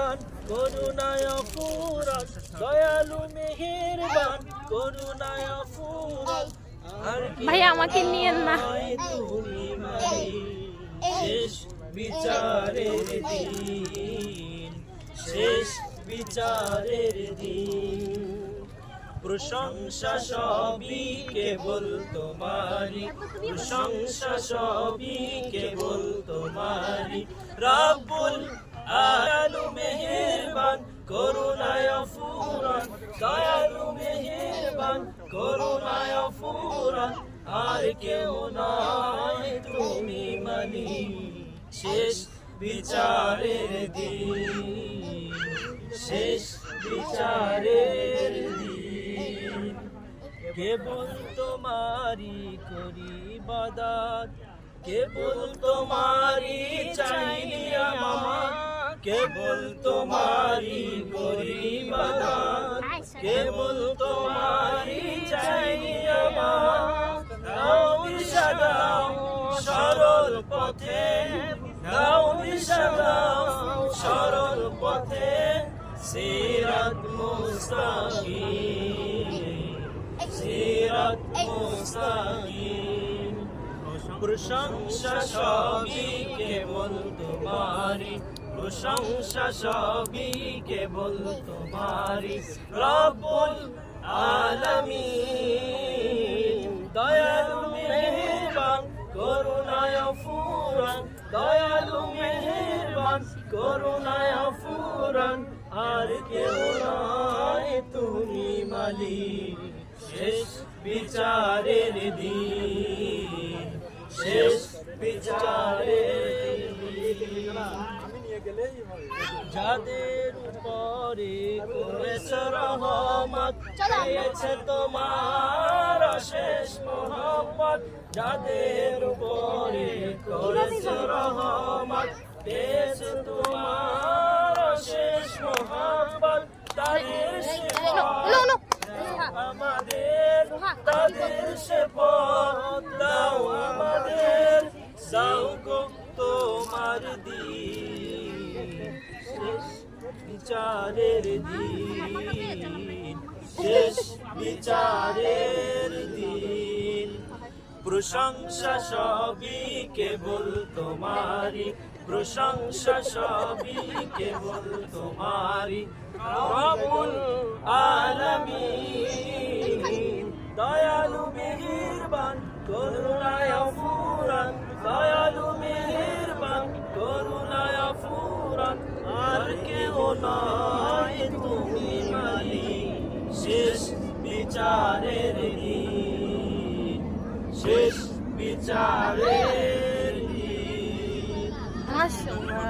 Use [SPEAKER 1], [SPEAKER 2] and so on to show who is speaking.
[SPEAKER 1] মেহেরবান করুণায় অফুরান, দয়ালু মেহেরবান করুণায় অফুরান। আর
[SPEAKER 2] ভাই আমাকে নিয়েন না।
[SPEAKER 1] তুমি মালিক, শেষ বিচারের দিন, শেষ বিচারের দিন। প্রশংসা সবই কেবল তোমারি, প্রশংসা সবই কেবল তোমারি। রব্বুল আলামিন মেহেরবান করুণায় অফুরান, দয়ালু মেহেরবান করুণায় অফুরান। আর কেউ নয় তুমি মালিক, শেষ বিচারের দিন, শেষ বিচারের দিন। কেবল তোমারি করি ইবাদত, কেবল তোমারি চাই আমার, কেবল তোমারি করি ইবাদত, কেবল তোমারি চাই আমার। দাও দিশা দাও সরল পথে, দাও দিশা দাও সরল পথে। সিরাত মুস্তাকিম, সিরাত মুস্তাকিম। প্রশংসা সবই কেবল তোমারি, প্রশংসা সবই কেবল তোমারি। রব্বুল আলামিন দয়ালু মেহেরবান করুণায় অফুরান, দয়ালু মেহেরবান করুণায় অফুরান। আর কেউ নয় তুমি মালিক, শেষ বিচারের দিন, শেষ বিচারের দিন। যাদের উপরে করেছে রহমত, পেয়েছে তোমার অশেষ মহব্বত। যাদের উপরে করেছে রহমত, পেয়েছে তোমার অশেষ মহব্বত। তাদের সেবা আমাদের, তাদের সেবা দাও আমাদের, দাও গো তোমার দিন, শেষ বিচারের দিন, শেষ বিচারের দিন। প্রশংসা সবই কেবল তোমারি, প্রশংসা সবই কেবল তোমারি। রব্বুল আলামিন দয়ালু মেহেরবান করুণায় অফুরান, দয়ালু মেহেরবান করুণায় অফুরান। আর কেউ নয় তুমি মালিক, শেষ বিচারের দিন, শেষ বিচারের দিন।
[SPEAKER 2] মাশাআল্লাহ।